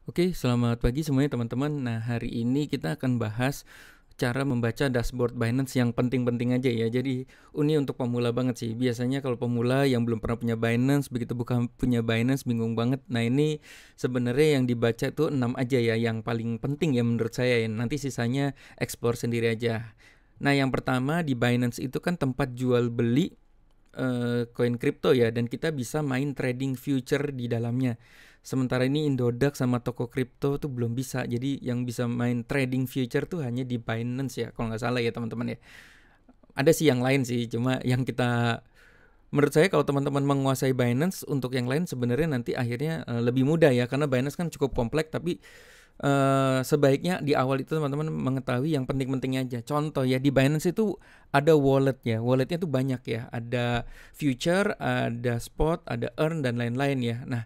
Oke, selamat pagi semuanya teman-teman. Nah, hari ini kita akan bahas cara membaca dashboard Binance yang penting-penting aja ya. Jadi, ini untuk pemula banget sih. Biasanya kalau pemula yang belum pernah punya Binance, begitu bukan punya Binance bingung banget. Nah, ini sebenarnya yang dibaca tuh 6 aja ya, yang paling penting ya menurut saya ya. Nanti sisanya explore sendiri aja. Nah, yang pertama di Binance itu kan tempat jual beli koin kripto ya, dan kita bisa main trading future di dalamnya. Sementara ini Indodax sama toko kripto tuh belum bisa. Jadi yang bisa main trading future tuh hanya di Binance ya, kalau nggak salah ya teman-teman ya. Ada sih yang lain sih, cuma yang kita menurut saya kalau teman-teman menguasai Binance, untuk yang lain sebenarnya nanti akhirnya lebih mudah ya, karena Binance kan cukup kompleks. Tapi sebaiknya di awal itu teman-teman mengetahui yang penting-pentingnya aja. Contoh ya, di Binance itu ada walletnya. Walletnya tuh banyak ya. Ada future, ada spot, ada earn dan lain-lain ya. Nah,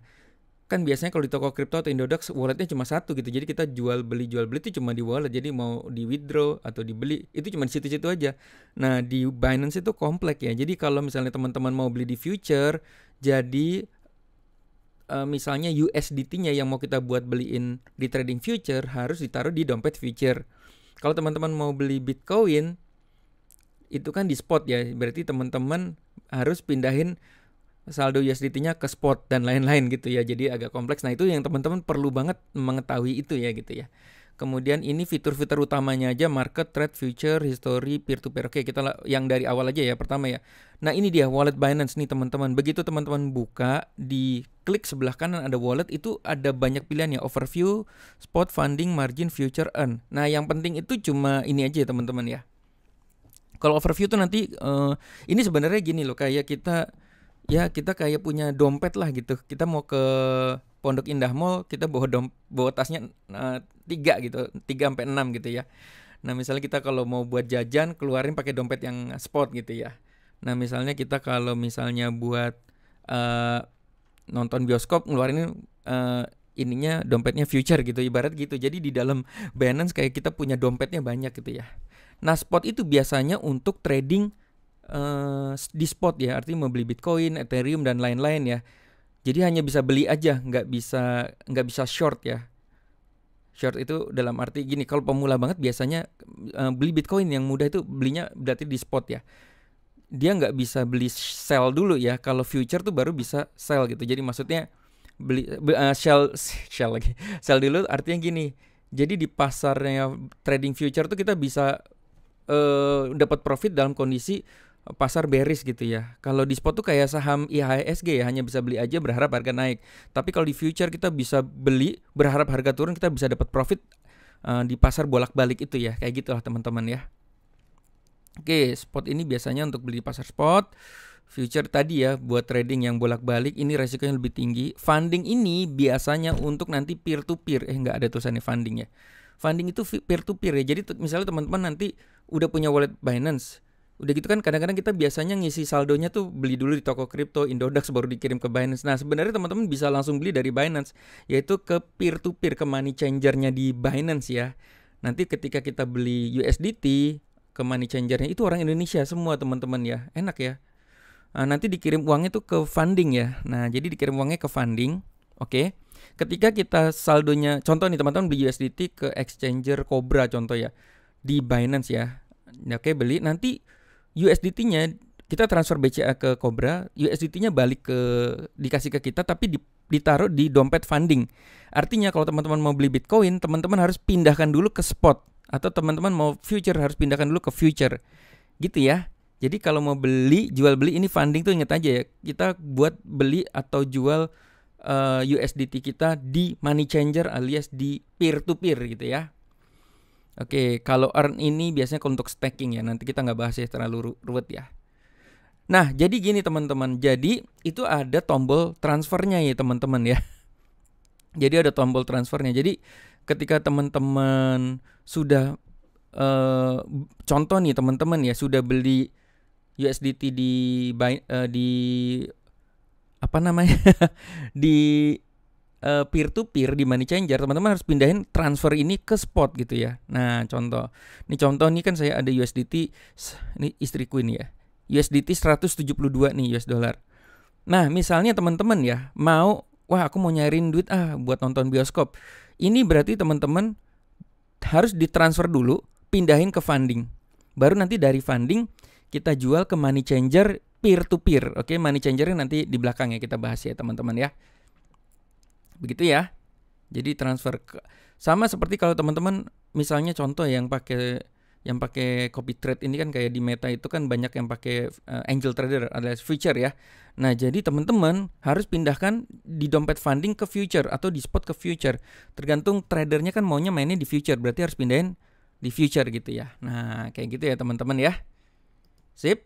kan biasanya kalau di toko kripto atau Indodax walletnya cuma satu gitu. Jadi kita jual beli itu cuma di wallet. Jadi mau di withdraw atau dibeli itu cuma di situ-situ aja. Nah, di Binance itu kompleks ya. Jadi kalau misalnya teman-teman mau beli di future, jadi misalnya USDT-nya yang mau kita buat beliin di trading future harus ditaruh di dompet future. Kalau teman-teman mau beli Bitcoin itu kan di spot ya, berarti teman-teman harus pindahin saldo USDT-nya ke spot dan lain-lain gitu ya. Jadi agak kompleks. Nah, itu yang teman-teman perlu banget mengetahui itu ya gitu ya. Kemudian ini fitur-fitur utamanya aja, market, trade, future, history, peer to peer. Oke, kita yang dari awal aja ya, pertama ya. Nah, ini dia wallet Binance nih teman-teman. Begitu teman-teman buka, di klik sebelah kanan ada wallet, itu ada banyak pilihan ya, overview, spot, funding, margin, future, earn. Nah, yang penting itu cuma ini aja ya teman-teman ya. Kalau overview tuh nanti ini sebenarnya gini loh, kayak kita kayak punya dompet lah gitu. Kita mau ke Pondok Indah Mall, kita bawa tasnya 3 gitu, 3 sampai 6 gitu ya. Nah, misalnya kita kalau mau buat jajan keluarin pakai dompet yang spot gitu ya. Nah, misalnya kita kalau misalnya buat uh, nonton bioskop ngeluarin ininya dompetnya future gitu, ibarat gitu. Jadi di dalam Binance kayak kita punya dompetnya banyak gitu ya. Nah, spot itu biasanya untuk trading di spot ya, artinya membeli Bitcoin, Ethereum dan lain-lain ya. Jadi hanya bisa beli aja, nggak bisa short ya. Short itu dalam arti gini, kalau pemula banget biasanya beli Bitcoin yang mudah itu belinya berarti di spot ya. Dia nggak bisa beli sell dulu ya. Kalau future tuh baru bisa sell gitu. Jadi maksudnya sell lagi. Sell dulu artinya gini. Jadi di pasarnya trading future tuh kita bisa dapat profit dalam kondisi pasar bearish gitu ya. Kalau di spot tuh kayak saham IHSG ya, hanya bisa beli aja berharap harga naik. Tapi kalau di future kita bisa beli berharap harga turun, kita bisa dapat profit di pasar bolak-balik itu ya. Kayak gitulah teman-teman ya. Oke, spot ini biasanya untuk beli di pasar spot. Future tadi ya buat trading yang bolak-balik, ini resikonya lebih tinggi. Funding ini biasanya untuk nanti peer to peer. Nggak ada tulisannya funding ya. Funding itu peer to peer ya. Jadi misalnya teman-teman nanti udah punya wallet Binance, udah gitu kan kadang-kadang kita biasanya ngisi saldonya tuh beli dulu di toko kripto, Indodax baru dikirim ke Binance. Nah, sebenarnya teman-teman bisa langsung beli dari Binance, yaitu ke peer to peer, ke money changer-nya di Binance ya. Nanti ketika kita beli USDT ke money changer-nya itu orang Indonesia semua teman-teman ya. Enak ya. Nah, nanti dikirim uangnya tuh ke funding ya. Nah, jadi dikirim uangnya ke funding. Oke. Ketika kita saldonya, contoh nih teman-teman beli USDT ke exchanger Cobra contoh ya, di Binance ya. Oke, beli, nanti USDT-nya kita transfer BCA ke Cobra, USDT-nya dikasih ke kita tapi ditaruh di dompet funding. Artinya kalau teman-teman mau beli Bitcoin, teman-teman harus pindahkan dulu ke spot, atau teman-teman mau future harus pindahkan dulu ke future. Gitu ya. Jadi kalau mau jual beli ini funding tuh ingat aja ya, kita buat beli atau jual USDT kita di money changer alias di peer to peer gitu ya. Oke, kalau earn ini biasanya untuk staking ya. Nanti kita nggak bahas ya, terlalu ruwet ya. Nah, jadi gini teman-teman. Jadi itu ada tombol transfernya ya teman-teman ya. Jadi ada tombol transfernya. Jadi ketika teman-teman sudah contoh nih teman-teman ya, sudah beli USDT di apa namanya di peer to peer di money changer, teman-teman harus pindahin transfer ini ke spot gitu ya. Nah, contoh nih kan saya ada USDT, ini istriku ini ya, USDT 172 nih US dollar. Nah, misalnya teman-teman ya mau wah aku mau nyariin duit buat nonton bioskop. Ini berarti teman-teman harus ditransfer dulu, pindahin ke funding. Baru nanti dari funding kita jual ke money changer peer to peer. Oke, money changernya nanti di belakang ya kita bahas ya teman-teman ya. Begitu ya. Jadi transfer sama seperti kalau teman-teman misalnya contoh yang pakai copy trade ini kan kayak di Meta itu kan banyak yang pakai angel trader alias future ya. Nah, jadi teman-teman harus pindahkan di dompet funding ke future atau di spot ke future. Tergantung tradernya kan maunya mainnya di future, berarti harus pindahin di future gitu ya. Nah, kayak gitu ya teman-teman ya. Sip.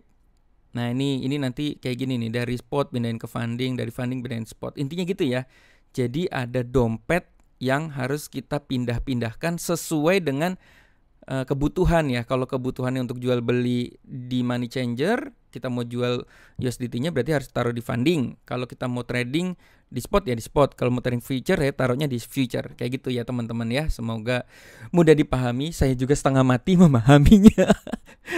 Nah, ini nanti kayak gini nih, dari spot pindahin ke funding, dari funding pindahin spot. Intinya gitu ya. Jadi ada dompet yang harus kita pindah-pindahkan sesuai dengan kebutuhan ya. Kalau kebutuhannya untuk jual beli di money changer, kita mau jual USDT-nya berarti harus taruh di funding. Kalau kita mau trading di spot ya di spot. Kalau mau trading future ya taruhnya di future. Kayak gitu ya teman-teman ya. Semoga mudah dipahami. Saya juga setengah mati memahaminya.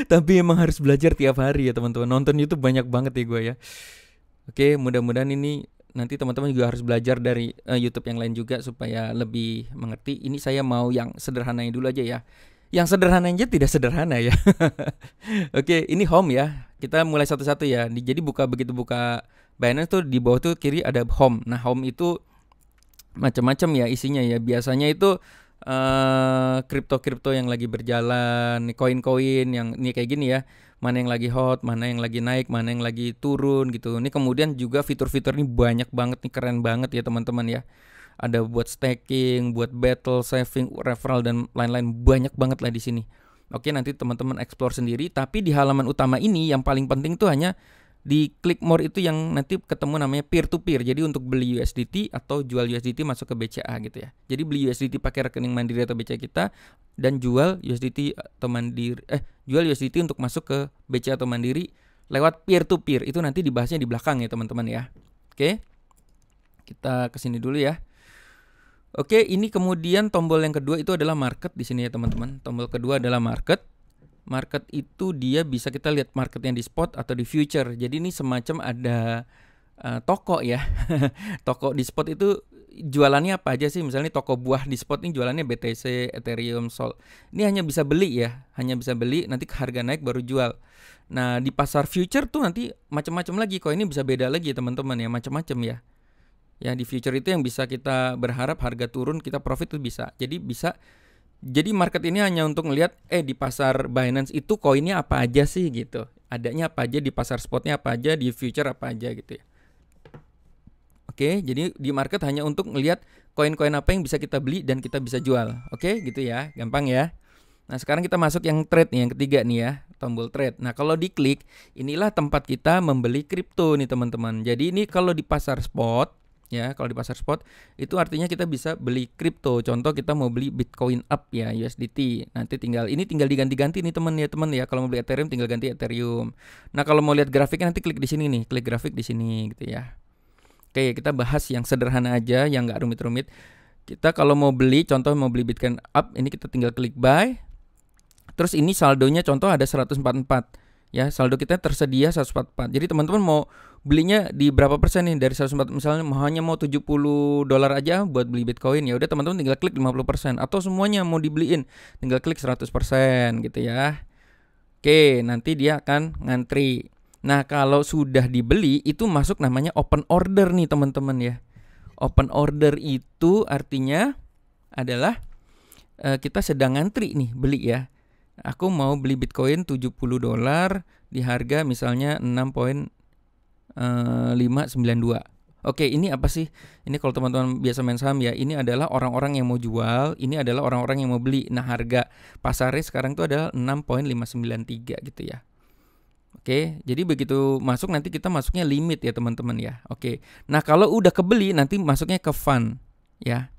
Tapi emang harus belajar tiap hari ya teman-teman. Nonton YouTube banyak banget ya gue ya. Oke, mudah-mudahan ini nanti teman-teman juga harus belajar dari YouTube yang lain juga supaya lebih mengerti. Ini saya mau yang sederhananya dulu aja ya. Yang sederhana aja tidak sederhana ya. Oke, ini home ya. Kita mulai satu-satu ya. Jadi begitu buka Binance tuh di bawah tuh kiri ada home. Nah, home itu macam-macam ya isinya ya. Biasanya itu kripto-kripto yang lagi berjalan, koin-koin yang ini kayak gini ya. Mana yang lagi hot, mana yang lagi naik, mana yang lagi turun gitu. Ini kemudian juga fitur-fitur ini banyak banget nih, keren banget ya teman-teman ya. Ada buat staking, buat battle, saving, referral dan lain-lain, banyak banget lah di sini. Oke, nanti teman-teman explore sendiri, tapi di halaman utama ini yang paling penting tuh hanya di klik more itu yang nanti ketemu namanya peer to peer. Jadi untuk beli USDT atau jual USDT masuk ke BCA gitu ya. Jadi beli USDT pakai rekening Mandiri atau BCA kita dan jual USDT atau jual USDT untuk masuk ke BCA atau Mandiri lewat peer to peer. Itu nanti dibahasnya di belakang ya teman-teman ya. Oke. Kita kesini dulu ya. Oke, ini kemudian tombol yang kedua itu adalah market di sini ya teman-teman. Tombol kedua adalah market. Market itu dia bisa kita lihat market yang di spot atau di future. Jadi ini semacam ada toko ya. Toko di spot itu jualannya apa aja sih? Misalnya toko buah di spot ini jualannya BTC, Ethereum, Sol. Ini hanya bisa beli ya. Hanya bisa beli, nanti harga naik baru jual. Nah, di pasar future tuh nanti macam-macam lagi. Kok ini bisa beda lagi teman-teman ya, macam-macam ya. Ya, di future itu yang bisa kita berharap harga turun, kita profit tuh bisa. Jadi market ini hanya untuk ngelihat di pasar Binance itu koinnya apa aja sih gitu. Adanya apa aja di pasar spotnya, apa aja di future, apa aja gitu ya. Oke, jadi di market hanya untuk ngelihat koin-koin apa yang bisa kita beli dan kita bisa jual. Oke, gitu ya. Gampang ya. Nah, sekarang kita masuk yang trade nih, yang ketiga nih ya, tombol trade. Nah, kalau diklik, inilah tempat kita membeli kripto nih teman-teman. Jadi ini kalau di pasar spot ya, kalau di pasar spot itu artinya kita bisa beli kripto. Contoh kita mau beli Bitcoin up ya, USDT. Nanti tinggal diganti-ganti nih teman ya. Kalau mau beli Ethereum tinggal ganti Ethereum. Nah, kalau mau lihat grafiknya nanti klik di sini nih, klik grafik di sini gitu ya. Oke, kita bahas yang sederhana aja, yang nggak rumit-rumit. Kita kalau mau beli, contoh mau beli Bitcoin up, ini kita tinggal klik buy. Terus ini saldonya contoh ada 144. Ya, saldo kita tersedia 144. Jadi teman-teman mau belinya di berapa persen nih dari 144, misalnya hanya mau $70 aja buat beli Bitcoin, ya udah teman-teman tinggal klik 50%, atau semuanya mau dibeliin tinggal klik 100% gitu ya. Oke, nanti dia akan ngantri. Nah, kalau sudah dibeli itu masuk namanya open order nih teman-teman ya. Open order itu artinya adalah kita sedang ngantri nih beli ya. Aku mau beli Bitcoin $70 di harga misalnya 6.592. Oke, ini apa sih? Ini kalau teman-teman biasa main saham ya, ini adalah orang-orang yang mau jual, ini adalah orang-orang yang mau beli. Nah, harga pasarnya sekarang itu adalah 6.593 gitu ya. Oke, jadi begitu masuk nanti kita masuknya limit ya teman-teman ya. Oke, nah kalau udah kebeli nanti masuknya ke fund ya.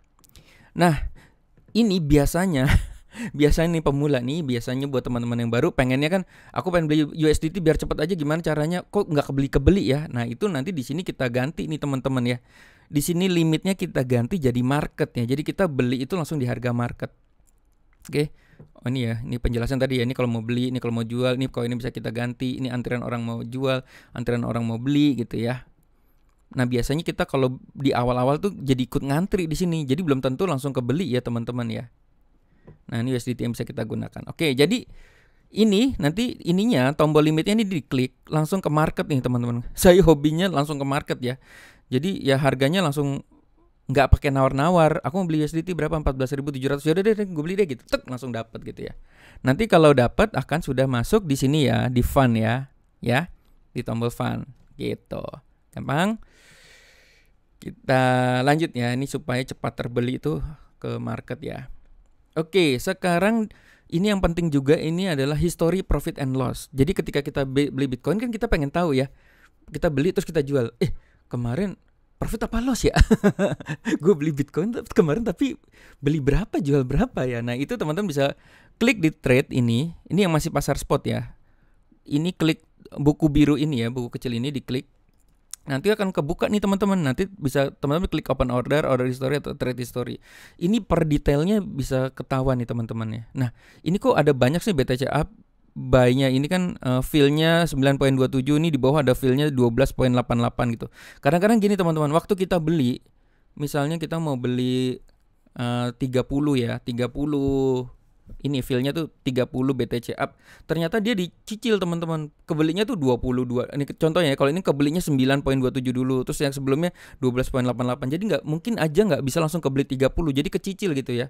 Nah, ini biasanya nih pemula nih, biasanya buat teman-teman yang baru pengennya kan aku pengen beli USDT biar cepet aja, gimana caranya, kok nggak kebeli ya. Nah, itu nanti di sini kita ganti nih teman-teman ya. Di sini limitnya kita ganti jadi market ya. Jadi kita beli itu langsung di harga market. Oke. Oh, ini ya, ini penjelasan tadi ya. Ini kalau mau beli, ini kalau mau jual, ini koin ini bisa kita ganti. Ini antrian orang mau jual, antrian orang mau beli gitu ya. Nah, biasanya kita kalau di awal-awal tuh jadi ikut ngantri di sini. Jadi belum tentu langsung kebeli ya, teman-teman ya. Nah, ini USDT yang bisa kita gunakan. Oke, jadi ini nanti ininya tombol limitnya ini diklik langsung ke market nih, teman-teman. Saya hobinya langsung ke market ya. Jadi ya harganya langsung nggak pakai nawar-nawar. Aku mau beli USDT berapa? 14.700. Ya udah deh, gue beli deh gitu. Tek, langsung dapat gitu ya. Nanti kalau dapat akan sudah masuk di sini ya, di fund ya. Ya, di tombol fund gitu. Gampang. Kita lanjut ya, ini supaya cepat terbeli itu ke market ya. Oke, sekarang ini yang penting juga, ini adalah history profit and loss. Jadi ketika kita beli Bitcoin kan kita pengen tahu ya. Kita beli terus kita jual. Kemarin profit apa loss ya? Gue beli Bitcoin kemarin tapi beli berapa, jual berapa ya? Nah, itu teman-teman bisa klik di trade ini. Ini yang masih pasar spot ya. Ini klik buku biru ini ya, buku kecil ini diklik. Nanti akan kebuka nih teman-teman. Nanti bisa teman-teman klik open order, order history atau trade history. Ini per detailnya bisa ketahuan nih teman-teman ya. Nah, ini kok ada banyak sih BTC up buy-nya. Ini kan fill-nya 9.27, ini di bawah ada fill-nya 12.88 gitu. Kadang-kadang gini teman-teman, waktu kita beli, misalnya kita mau beli 30 ya, 30 ini feel-nya tuh 30 BTC up. Ternyata dia dicicil teman-teman. Kebelinya tuh 22. Ini contohnya ya, kalau ini kebelinya 9.27 dulu, terus yang sebelumnya 12.88. Jadi mungkin aja nggak bisa langsung kebeli 30. Jadi kecicil gitu ya.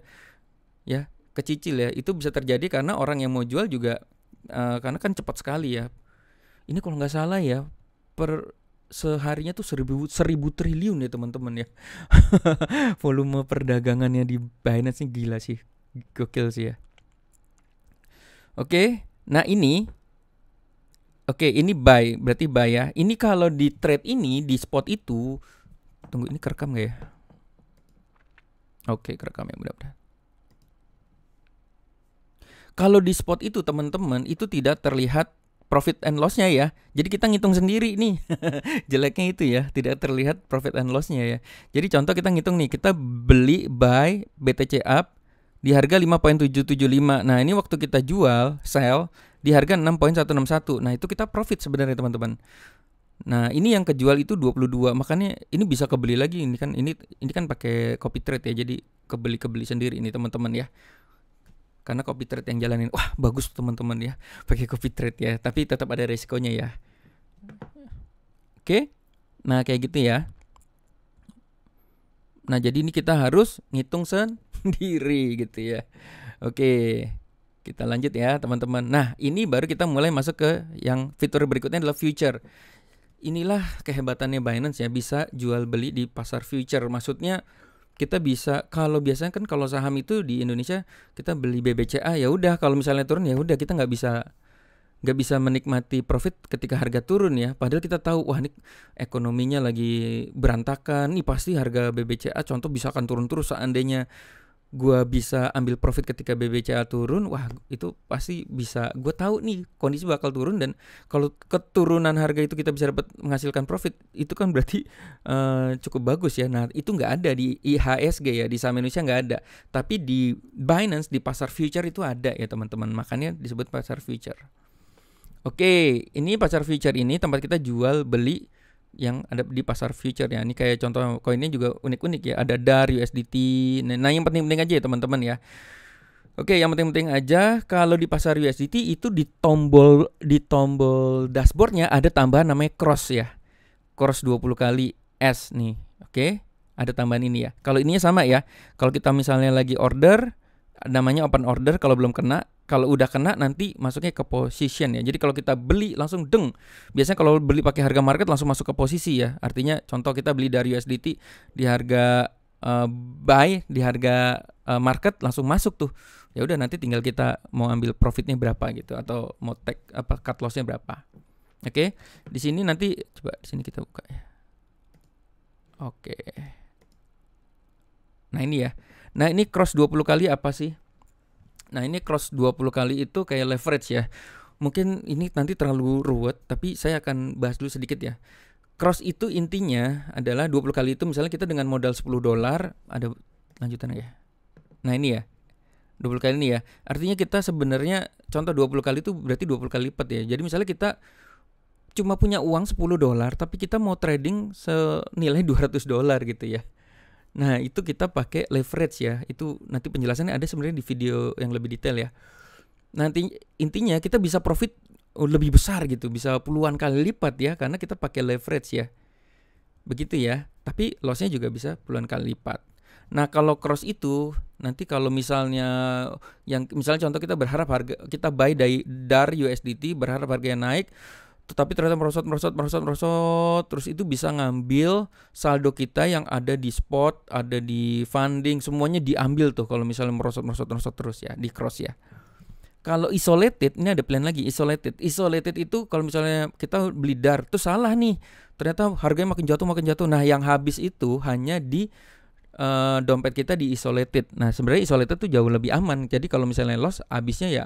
Ya, kecicil ya. Itu bisa terjadi karena orang yang mau jual juga karena kan cepat sekali ya. Ini kalau nggak salah ya, per seharinya tuh 1000 triliun ya teman-teman ya. Volume perdagangannya di Binance ini gila sih. Gokil sih ya. Oke, nah ini buy, berarti buy ya. Ini kalau di trade ini, di spot itu, tunggu ini kerekam gak ya? Oke, kerekam ya mudah-mudahan. Kalau di spot itu teman-teman, itu tidak terlihat profit and loss-nya ya. Jadi kita ngitung sendiri nih. Jeleknya itu ya, tidak terlihat profit and loss-nya ya. Jadi contoh kita ngitung nih, kita beli buy BTC up di harga 5.775. Nah, ini waktu kita jual, sell di harga 6.161. Nah, itu kita profit sebenarnya teman-teman. Nah, ini yang kejual itu 22. Makanya ini bisa kebeli lagi. Ini kan pakai copy trade ya. Jadi kebeli sendiri ini teman-teman ya. Karena copy trade yang jalanin, wah bagus teman-teman ya, pakai copy trade ya. Tapi tetap ada resikonya ya. Oke. Nah, kayak gitu ya. Nah, jadi ini kita harus ngitung sendiri gitu ya. Oke, kita lanjut ya teman-teman. Nah, ini baru kita mulai masuk ke yang fitur berikutnya adalah future. Inilah kehebatannya Binance ya, bisa jual beli di pasar future. Maksudnya kita bisa, kalau biasanya kan kalau saham itu di Indonesia kita beli BBCA, ya udah kalau misalnya turun ya udah, kita nggak bisa menikmati profit ketika harga turun ya. Padahal kita tahu, wah ini ekonominya lagi berantakan, nih pasti harga BBCA contoh bisa akan turun terus. Seandainya gua bisa ambil profit ketika BBCA turun, wah itu pasti bisa, gua tahu nih kondisi bakal turun. Dan kalau keturunan harga itu kita bisa dapat menghasilkan profit, itu kan berarti cukup bagus ya. Nah, itu nggak ada di IHSG ya, di saham Indonesia nggak ada. Tapi di Binance, di pasar future itu ada ya teman-teman. Makanya disebut pasar future. Oke, ini pasar future ini tempat kita jual beli yang ada di pasar future ya. Ini kayak contoh koinnya juga unik-unik ya. Ada DAR, USDT. Nah, yang penting-penting aja ya teman-teman ya. Oke, yang penting-penting aja kalau di pasar USDT itu di tombol dashboardnya ada tambahan namanya cross ya. Cross 20 kali S nih. Oke, ada tambahan ini ya. Kalau ininya sama ya. Kalau kita misalnya lagi order, namanya open order kalau belum kena. Kalau udah kena nanti masuknya ke position ya. Jadi kalau kita beli langsung deng. Biasanya kalau beli pakai harga market langsung masuk ke posisi ya. Artinya contoh kita beli dari USDT di harga buy, di harga market langsung masuk tuh. Ya udah, nanti tinggal kita mau ambil profitnya berapa gitu, atau mau take cut lossnya berapa. Oke. Di sini nanti coba di sini kita buka ya. Oke. Nah, ini ya. Nah, ini cross 20 kali apa sih? Nah, ini cross 20 kali itu kayak leverage ya. Mungkin ini nanti terlalu ruwet, tapi saya akan bahas dulu sedikit ya. Cross itu intinya adalah 20 kali itu misalnya kita dengan modal $10, ada lanjutannya ya. Nah, ini ya. 20 kali ini ya. Artinya kita sebenarnya contoh 20 kali itu berarti 20 kali lipat ya. Jadi misalnya kita cuma punya uang $10 tapi kita mau trading senilai $200 gitu ya. Nah, itu kita pakai leverage ya. Itu nanti penjelasannya ada sebenarnya di video yang lebih detail ya. Nanti intinya kita bisa profit lebih besar gitu, bisa puluhan kali lipat ya karena kita pakai leverage ya. Begitu ya. Tapi lossnya juga bisa puluhan kali lipat. Nah, kalau cross itu nanti kalau misalnya misalnya contoh kita berharap harga kita buy dari DAR USDT berharap harganya naik, tetapi ternyata merosot terus itu bisa ngambil saldo kita yang ada di spot, ada di funding, semuanya diambil tuh kalau misalnya merosot terus ya, di cross ya. Kalau isolated, ini ada plan lagi, isolated itu kalau misalnya kita beli DAR tuh salah nih, ternyata harganya makin jatuh. Nah, yang habis itu hanya di dompet kita di isolated. Nah, sebenarnya isolated tuh jauh lebih aman. Jadi kalau misalnya loss, habisnya ya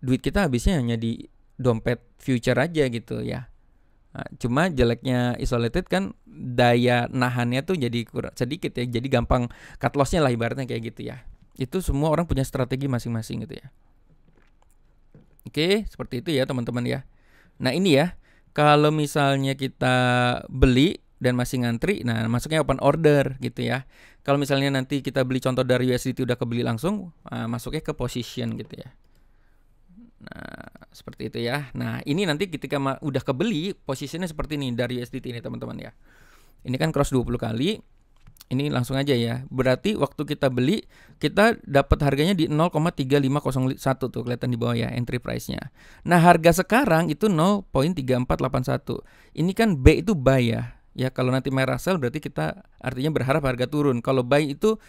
duit kita habisnya hanya di dompet future aja gitu ya. Nah, cuma jeleknya isolated kan daya nahannya tuh jadi kurang sedikit ya. Jadi gampang cut lossnya lah ibaratnya kayak gitu ya. Itu semua orang punya strategi masing-masing gitu ya. Oke, seperti itu ya teman-teman ya. Nah, ini ya, kalau misalnya kita beli dan masih ngantri, nah masuknya open order gitu ya. Kalau misalnya nanti kita beli contoh dari USDT udah kebeli langsung, masuknya ke position gitu ya. Nah, seperti itu ya. Nah, ini nanti ketika udah kebeli, posisinya seperti ini dari USDT ini teman-teman ya. Ini kan cross 20 kali. Ini langsung aja ya. Berarti waktu kita beli, kita dapat harganya di 0,3501 tuh kelihatan di bawah ya entry price-nya. Nah, harga sekarang itu 0,3481. Ini kan B itu buy ya. Ya, kalau nanti merah sell berarti kita artinya berharap harga turun. Kalau buy itu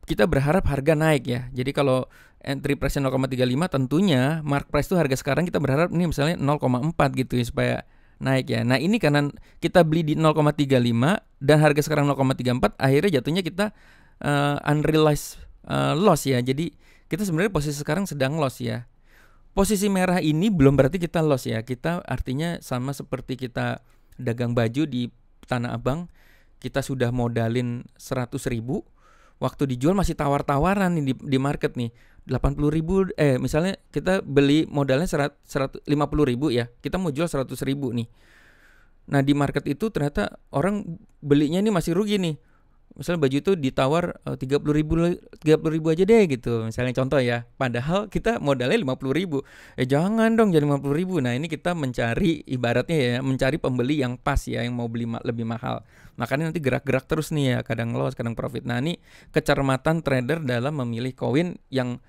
kita berharap harga naik ya. Jadi kalau entry price 0,35 tentunya mark price itu harga sekarang kita berharap ini misalnya 0,4 gitu ya supaya naik ya. Nah, ini karena kita beli di 0,35 dan harga sekarang 0,34, akhirnya jatuhnya kita unrealized loss ya. Jadi kita sebenarnya posisi sekarang sedang loss ya. Posisi merah ini belum berarti kita loss ya. Kita artinya sama seperti kita dagang baju di Tanah Abang, kita sudah modalin 100.000, waktu dijual masih tawar-tawaran nih di market nih. 80.000 misalnya kita beli modalnya 150.000 ya, kita mau jual 100.000 nih. Nah, di market itu ternyata orang belinya nih masih rugi nih. Misalnya baju itu ditawar 30.000 aja deh gitu. Misalnya contoh ya, padahal kita modalnya 50.000. Jangan dong jadi 50.000. Nah, ini kita mencari ibaratnya ya, mencari pembeli yang pas ya, yang mau beli lebih mahal. Makanya nanti gerak-gerak terus nih ya, kadang loss, kadang profit. Nah, ini kecermatan trader dalam memilih koin yang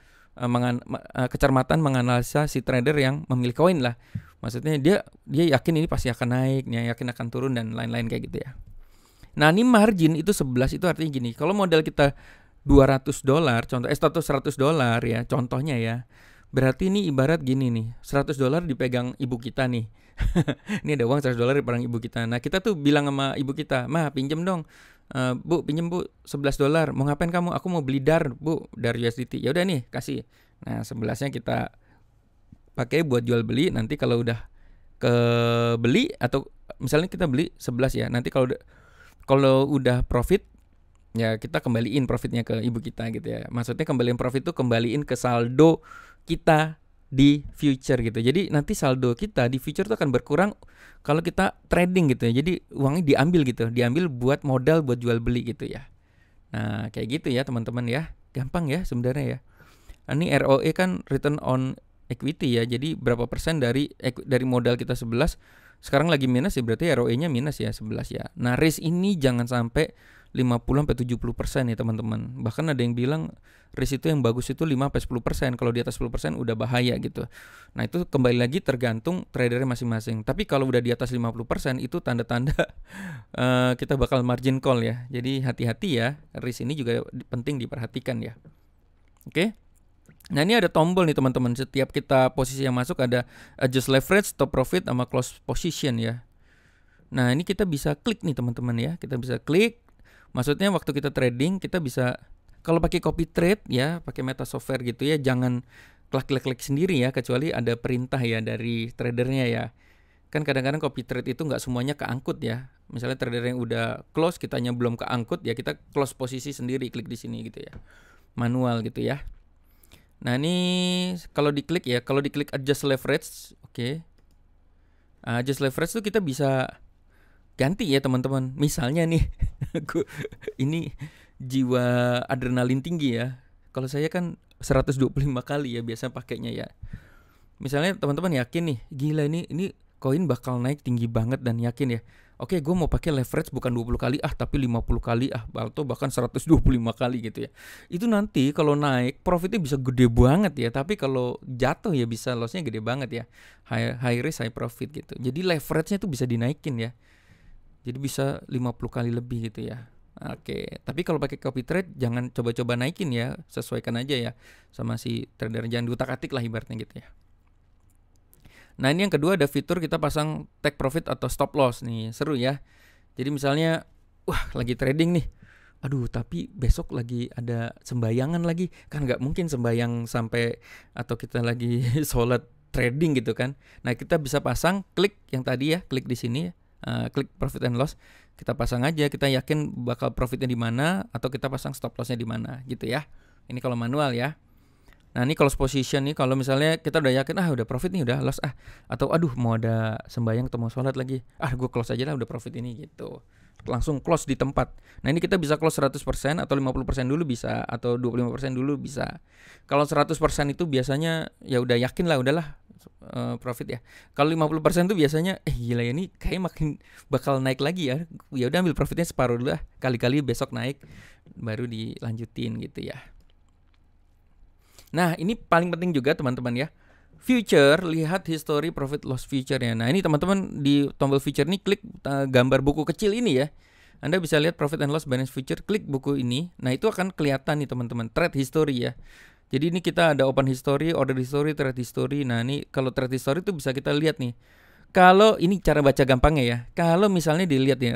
kecermatan menganalisa si trader yang memilih koin lah. Maksudnya dia yakin ini pasti akan naik, dia yakin akan turun dan lain-lain kayak gitu ya. Nah, ini margin itu 11 itu artinya gini. Kalau modal kita $200 contoh atau $100 ya, contohnya ya. Berarti ini ibarat gini nih, $100 dipegang ibu kita nih. Ini ada uang $100 dipegang ibu kita. Nah, kita tuh bilang sama ibu kita, "Ma, pinjem dong." Bu, pinjem Bu, $11. Mau ngapain kamu? Aku mau beli DAR, Bu, dari USDT. Ya udah nih, kasih. Nah, 11-nya kita pakai buat jual beli. Nanti kalau udah kebeli atau misalnya kita beli 11 ya. Nanti kalau udah profit ya kita kembaliin profitnya ke ibu kita gitu ya. Maksudnya kembaliin profit itu kembaliin ke saldo kita di future gitu. Jadi nanti saldo kita di future itu akan berkurang kalau kita trading gitu ya. Jadi uangnya diambil gitu, diambil buat modal buat jual beli gitu ya. Nah, kayak gitu ya teman-teman ya. Gampang ya sebenarnya ya. Ini ROE kan return on equity ya. Jadi berapa persen dari modal kita 11 sekarang lagi minus ya, berarti ROE-nya minus ya 11 ya. Nah, risk ini jangan sampai 50-70% ya teman-teman. Bahkan ada yang bilang risk itu yang bagus itu 5-10%. Kalau di atas 10% udah bahaya gitu. Nah, itu kembali lagi tergantung tradernya masing-masing. Tapi kalau udah di atas 50% itu tanda-tanda kita bakal margin call ya. Jadi hati-hati ya. Risk ini juga penting diperhatikan ya. Oke. Nah, ini ada tombol nih teman-teman. Setiap kita posisi yang masuk ada adjust leverage, stop profit, sama close position ya. Nah, ini kita bisa klik nih teman-teman ya. Kita bisa klik. Maksudnya waktu kita trading kita bisa, kalau pakai copy trade ya, pakai meta software gitu ya, jangan klik sendiri ya, kecuali ada perintah ya dari tradernya ya. Kan kadang-kadang copy trade itu nggak semuanya keangkut ya. Misalnya trader yang udah close, kitanya belum keangkut ya, kita close posisi sendiri, klik di sini gitu ya. Manual gitu ya. Nah, ini kalau diklik ya, kalau diklik adjust leverage, oke. Adjust leverage tuh kita bisa ganti ya teman-teman. Misalnya nih, ini jiwa adrenalin tinggi ya. Kalau saya kan 125 kali ya biasa pakainya ya. Misalnya teman-teman yakin nih, gila ini koin bakal naik tinggi banget dan yakin ya. Oke, gue mau pakai leverage bukan 20 kali tapi 50 kali atau bahkan 125 kali gitu ya. Itu nanti kalau naik profitnya bisa gede banget ya, tapi kalau jatuh ya bisa lossnya gede banget ya. High risk high profit gitu. Jadi leverage-nya tuh bisa dinaikin ya. Jadi bisa 50 kali lebih gitu ya. Oke, tapi kalau pakai copy trade jangan coba-coba naikin ya, sesuaikan aja ya sama si trader, jangan diutak-atik lah ibaratnya gitu ya. Nah ini yang kedua ada fitur kita pasang take profit atau stop loss nih, seru ya. Jadi misalnya, wah lagi trading nih, aduh tapi besok lagi ada sembayangan lagi, kan nggak mungkin sembayang sampai atau kita lagi sholat trading gitu kan. Nah kita bisa pasang klik yang tadi ya, klik di sini, klik profit and loss, kita pasang aja, kita yakin bakal profitnya di mana atau kita pasang stop lossnya di mana gitu ya. Ini kalau manual ya. Nah ini close position nih, kalau misalnya kita udah yakin udah profit nih, udah loss atau aduh mau ada sembayang atau mau sholat lagi, gue close aja lah udah profit ini gitu, langsung close di tempat. Nah ini kita bisa close 100% atau 50% dulu bisa, atau 25% dulu bisa. Kalau 100% itu biasanya ya udah yakin lah, udahlah profit ya. Kalau 50% tuh biasanya gila ya ini kayak makin bakal naik lagi ya, ya udah ambil profitnya separuh dulu lah, kali-kali besok naik baru dilanjutin gitu ya. Nah ini paling penting juga teman-teman ya, future, lihat history profit loss future ya. Nah ini teman-teman di tombol future ini klik gambar buku kecil ini ya, Anda bisa lihat profit and loss Binance future, klik buku ini. Nah itu akan kelihatan nih teman-teman, trade history ya. Jadi ini kita ada open history, order history, trade history. Nah ini kalau trade history itu bisa kita lihat nih. Kalau ini cara baca gampangnya ya, kalau misalnya dilihat nih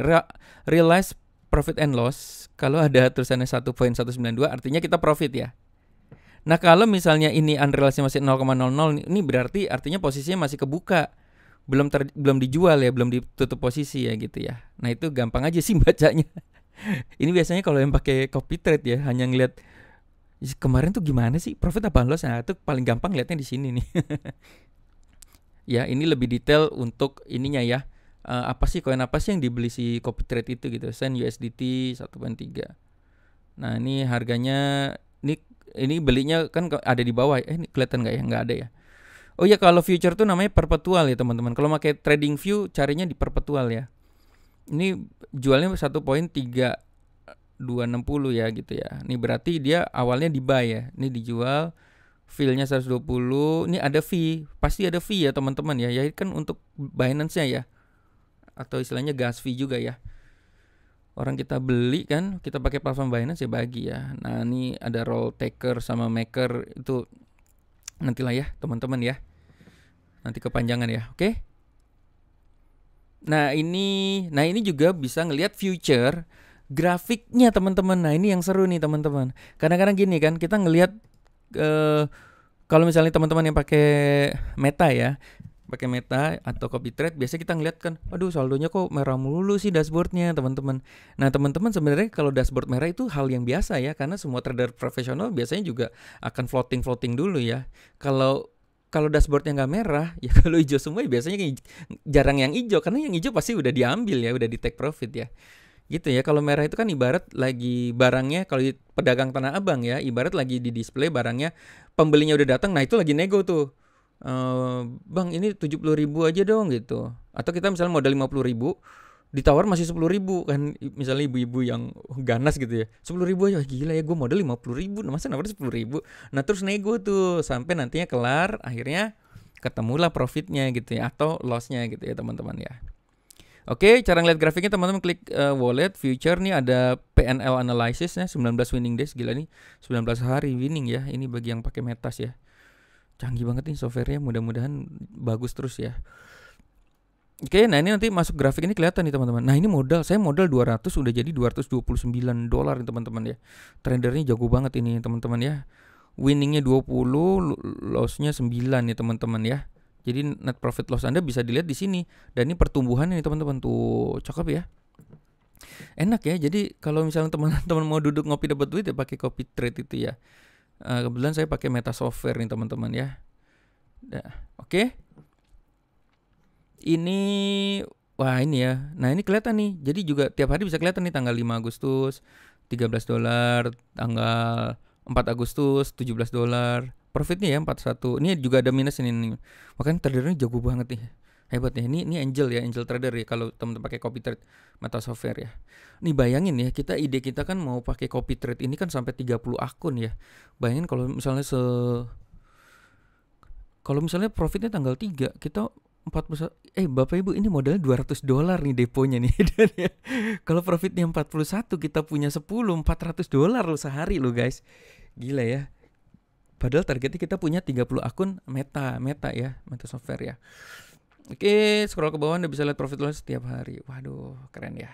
realize profit and loss, kalau ada tulisannya 1.192 artinya kita profit ya. Nah kalau misalnya ini unrealized masih 0,00, ini berarti artinya posisinya masih kebuka, belum dijual ya, belum ditutup posisi ya gitu ya. Nah itu gampang aja sih bacanya. Ini biasanya kalau yang pakai copy trade ya, hanya ngeliat kemarin tuh gimana sih profit apa loss, nah itu paling gampang lihatnya di sini nih. Ya ini lebih detail untuk ininya ya, apa sih koin apa sih yang dibeli si copy trade itu gitu, Sen USDT 1.3. Nah ini harganya, ini belinya kan ada di bawah, ini kelihatan nggak ya? Nggak ada ya. Oh ya, kalau future tuh namanya perpetual ya teman-teman. Kalau pakai trading view carinya di perpetual ya. Ini jualnya 1.3260 ya gitu ya. Ini berarti dia awalnya di buy ya. Ini dijual, fee-nya 120. Ini ada fee, pasti ada fee ya teman-teman ya. Ya kan untuk Binance-nya ya. Atau istilahnya gas fee juga ya. Orang kita beli kan, kita pakai platform Binance ya bagi ya. Nah ini ada roll taker sama maker, itu nantilah ya teman-teman ya, nanti kepanjangan ya. Oke. Nah ini juga bisa ngelihat future grafiknya teman-teman. Nah ini yang seru nih teman-teman. Kadang-kadang gini kan, kita ngelihat kalau misalnya teman-teman yang pakai Meta ya, pakai Meta atau copy trade, biasa kita ngeliat kan, aduh saldonya kok merah mulu sih dashboardnya teman-teman. Nah teman-teman sebenarnya kalau dashboard merah itu hal yang biasa ya, karena semua trader profesional biasanya juga akan floating dulu ya. Kalau dashboardnya nggak merah ya, kalau hijau semua ya biasanya jarang yang hijau, karena yang hijau pasti udah diambil ya, udah di take profit ya. Gitu ya. Kalau merah itu kan ibarat lagi barangnya, kalau pedagang Tanah Abang ya, ibarat lagi di display barangnya, pembelinya udah datang, nah itu lagi nego tuh. Bang ini 70.000 aja dong gitu. Atau kita misalnya modal 50.000, ditawar masih 10.000 kan, misalnya ibu-ibu yang ganas gitu ya, 10.000 aja, gila ya gue modal 50.000, masa nawar 10.000. Nah terus nego tuh sampai nantinya kelar, akhirnya ketemulah profitnya gitu ya, atau lossnya gitu ya teman-teman ya. Oke, cara ngeliat grafiknya teman-teman klik wallet future nih, ada PNL analysis ya, 19 winning days, gila nih 19 hari winning ya. Ini bagi yang pakai Metas ya. Canggih banget nih softwarenya, mudah-mudahan bagus terus ya. Oke, nah ini nanti masuk grafik ini kelihatan nih teman-teman. Nah ini saya modal 200 udah jadi 229 dolar nih teman-teman ya. Tradernya jago banget ini teman-teman ya. Winningnya 20, lossnya 9 nih teman-teman ya. Jadi net profit loss Anda bisa dilihat di sini, dan ini pertumbuhannya nih teman-teman tuh, cakep ya. Enak ya. Jadi kalau misalnya teman-teman mau duduk ngopi dapat duit ya pakai copy trade itu ya. Kebetulan saya pakai Meta Software nih teman-teman ya. Oke. Ini wah ini ya. Nah, ini kelihatan nih. Jadi juga tiap hari bisa kelihatan nih tanggal 5 Agustus $13, tanggal 4 Agustus $17. Profitnya ya 41. Ini juga ada minus ini nih. Makanya tradernya jago banget nih. Hebat ya. Ini angel ya, angel trader ya kalau teman-teman pakai copy trade meta software ya. Nih bayangin ya, ide kita kan mau pakai copy trade ini kan sampai 30 akun ya. Bayangin kalau misalnya profitnya tanggal 3, kita 40 Bapak Ibu ini modalnya $200 nih deponya nih. Dan ya, kalau profitnya 41 kita punya 10 $400 loh sehari loh guys. Gila ya. Padahal targetnya kita punya 30 akun meta ya, meta software ya. Oke, scroll ke bawah Anda bisa lihat profit loss setiap hari. Waduh, keren ya.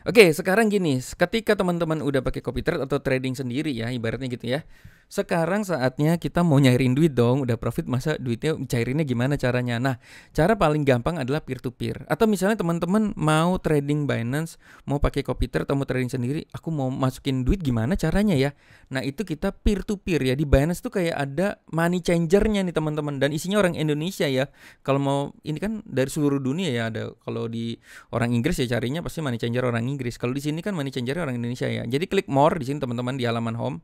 Oke, sekarang gini, ketika teman-teman udah pakai copy trade atau trading sendiri ya, ibaratnya gitu ya. Sekarang saatnya kita mau nyairin duit dong, udah profit masa duitnya cairinnya gimana caranya? Nah, cara paling gampang adalah peer to peer. Atau misalnya teman-teman mau trading Binance, mau pakai copy trade atau mau trading sendiri, aku mau masukin duit gimana caranya ya? Nah, itu kita peer to peer ya. Di Binance tuh kayak ada money changernya nih teman-teman, dan isinya orang Indonesia ya. Kalau mau ini kan dari seluruh dunia ya ada. Kalau di orang Inggris ya carinya pasti money changer orang Inggris. Kalau di sini kan money changer orang Indonesia ya. Jadi klik more di sini teman-teman di halaman home.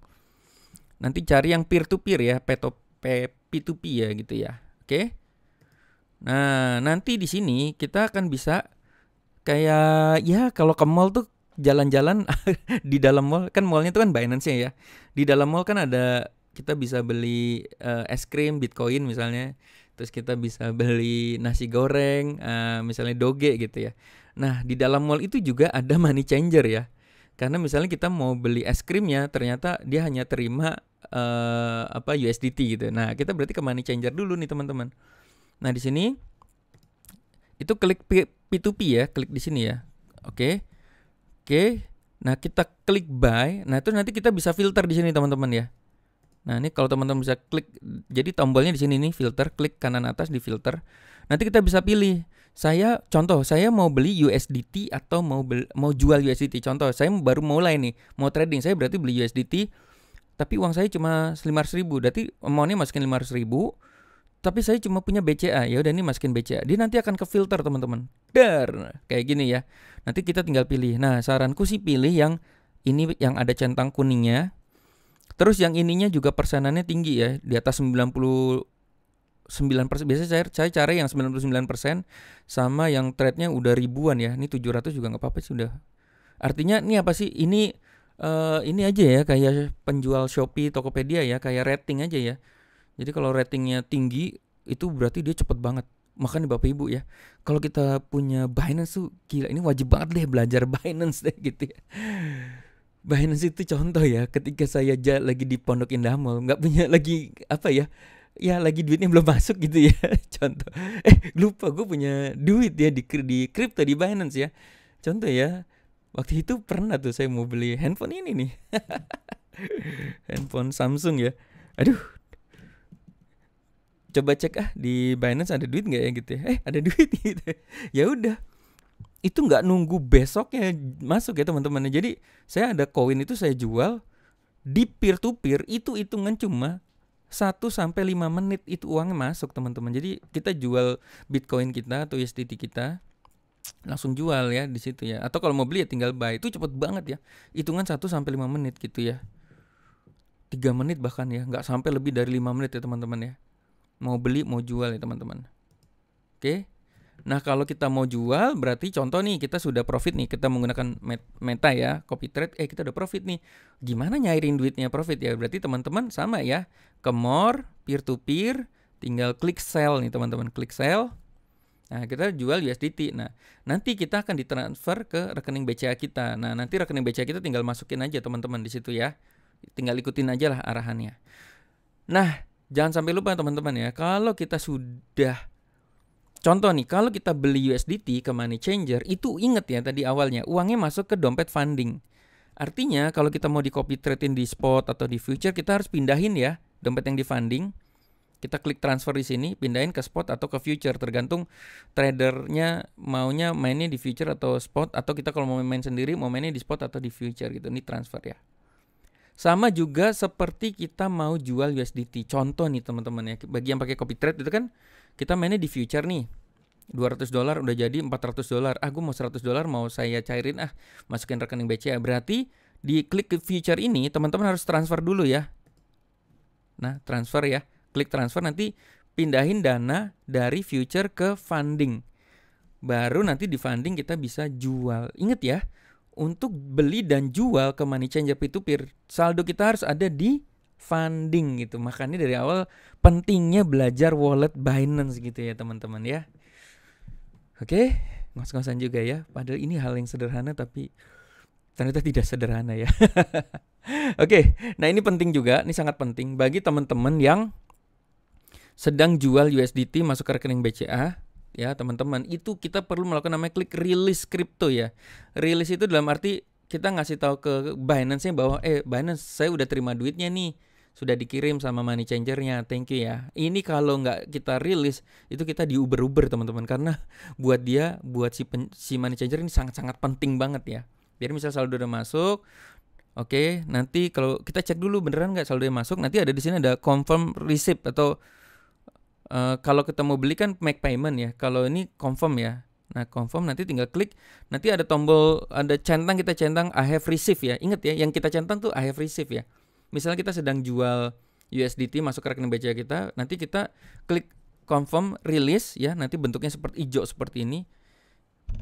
Nanti cari yang peer to peer ya, P2P ya gitu ya. Oke. Nah, nanti di sini kita akan bisa kayak ya kalau ke mall tuh jalan-jalan di dalam mall kan mallnya tuh kan Binance ya. Di dalam mall kan ada kita bisa beli es krim Bitcoin misalnya. Terus kita bisa beli nasi goreng misalnya doge gitu ya. Nah, di dalam mall itu juga ada money changer ya. Karena misalnya kita mau beli es krimnya ternyata dia hanya terima USDT gitu. Nah, kita berarti ke money changer dulu nih teman-teman. Nah, di sini itu klik P2P ya, klik di sini ya. Oke. Nah, kita klik buy. Nah, itu nanti kita bisa filter di sini teman-teman ya. Nah, ini kalau teman-teman bisa klik, jadi tombolnya di sini nih filter, klik kanan atas di filter. Nanti kita bisa pilih. Saya mau beli USDT atau mau jual USDT. Contoh, saya baru mulai nih, mau trading, saya berarti beli USDT, tapi uang saya cuma 500.000. Berarti maunya masukin 500.000, tapi saya cuma punya BCA. Ya udah nih masukin BCA. Dia nanti akan ke filter teman-teman. Kayak gini ya. Nanti kita tinggal pilih. Nah, saranku sih pilih yang ini yang ada centang kuningnya. Terus yang ininya juga persenannya tinggi ya, di atas 99%. Biasanya saya cari yang 99% sama yang trade-nya udah ribuan ya. Ini 700 juga enggak apa-apa sih udah. Artinya ini apa sih? Ini aja ya kayak penjual Shopee, Tokopedia ya, kayak rating aja ya. Jadi kalau ratingnya tinggi itu berarti dia cepet banget. Makanya Bapak Ibu ya, kalau kita punya Binance tuh gila, ini wajib banget deh belajar Binance deh gitu ya. Binance itu contoh ya, ketika saya lagi di Pondok Indah Mall, nggak punya lagi apa ya, lagi duitnya belum masuk gitu ya. Contoh, lupa gue punya duit ya di kripto di Binance ya. Contoh ya, waktu itu pernah tuh saya mau beli handphone ini nih, handphone Samsung ya. Aduh, coba cek di Binance ada duit nggak ya gitu ya. Ada duit gitu. Ya udah. Itu nggak nunggu besoknya masuk ya teman-teman. Jadi saya ada koin itu saya jual di peer to peer, itu hitungan cuma 1-5 menit itu uangnya masuk teman-teman. Jadi kita jual Bitcoin kita atau USDT kita langsung jual ya di situ ya. Atau kalau mau beli ya tinggal buy. Itu cepet banget ya. Hitungan 1-5 menit gitu ya. 3 menit bahkan ya, nggak sampai lebih dari 5 menit ya teman-teman ya. Mau beli mau jual ya teman-teman. Oke. Nah, kalau kita mau jual berarti contoh nih kita sudah profit nih, kita menggunakan meta ya, copy trade, kita udah profit nih. Gimana nyairin duitnya profit ya? Berarti teman-teman sama ya, ke more, peer to peer, tinggal klik sell nih teman-teman, klik sell. Nah, kita jual USDT. Nah, nanti kita akan ditransfer ke rekening BCA kita. Nah, nanti rekening BCA kita tinggal masukin aja teman-teman di situ ya. Tinggal ikutin aja lah arahannya. Nah, jangan sampai lupa teman-teman ya, kalau kita sudah contoh nih, kalau kita beli USDT ke money changer, itu inget ya tadi awalnya, uangnya masuk ke dompet funding. Artinya kalau kita mau di copy trade di spot atau di future, kita harus pindahin ya dompet yang di funding. Kita klik transfer di sini, pindahin ke spot atau ke future, tergantung tradernya maunya mainnya di future atau spot, atau kita kalau mau main sendiri mau mainnya di spot atau di future gitu. Ini transfer ya. Sama juga seperti kita mau jual USDT. Contoh nih teman-teman ya, bagi yang pakai copy trade itu kan kita mainnya di future nih. $200 udah jadi $400. Gue mau $100 mau saya cairin masukin rekening BCA. Berarti di klik ke future ini teman-teman harus transfer dulu ya. Nah, transfer ya. Klik transfer, nanti pindahin dana dari future ke funding. Baru nanti di funding kita bisa jual. Ingat ya, untuk beli dan jual ke money changer peer-to-peer, saldo kita harus ada di funding gitu. Makanya dari awal pentingnya belajar wallet Binance gitu ya teman-teman ya. Oke, ngos-ngosan juga ya. Padahal ini hal yang sederhana tapi ternyata tidak sederhana ya. Oke, nah ini penting juga, ini sangat penting bagi teman-teman yang sedang jual USDT masuk ke rekening BCA. Ya teman-teman, itu kita perlu melakukan namanya klik release crypto ya. Release itu dalam arti kita ngasih tahu ke Binance-nya bahwa Binance, saya udah terima duitnya nih, sudah dikirim sama money changer-nya, thank you ya. Ini kalau nggak kita rilis, itu kita diuber-uber teman-teman, karena buat si money changer ini sangat-sangat penting banget ya. Biar misal saldo udah masuk, oke, nanti kalau kita cek dulu beneran nggak saldo yang masuk, nanti ada di sini ada confirm receipt atau kalau kita mau beli kan make payment ya. Kalau ini confirm ya. Nah confirm nanti tinggal klik. Nanti ada tombol, ada centang, kita centang I have received ya. Ingat ya, yang kita centang tuh I have received ya. Misalnya kita sedang jual USDT masuk ke rekening BCA kita, nanti kita klik confirm release ya. Nanti bentuknya seperti hijau seperti ini.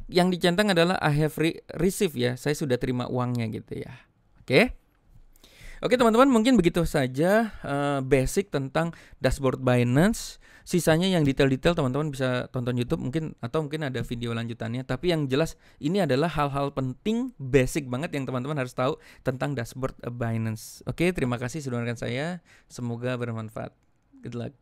Yang dicentang adalah I have received ya. Saya sudah terima uangnya gitu ya. Oke teman-teman, mungkin begitu saja basic tentang dashboard Binance. Sisanya yang detail-detail teman-teman bisa tonton YouTube mungkin, atau mungkin ada video lanjutannya. Tapi yang jelas ini adalah hal-hal penting, basic banget yang teman-teman harus tahu tentang dashboard Binance. Oke, terima kasih sudah menonton saya. Semoga bermanfaat. Good luck.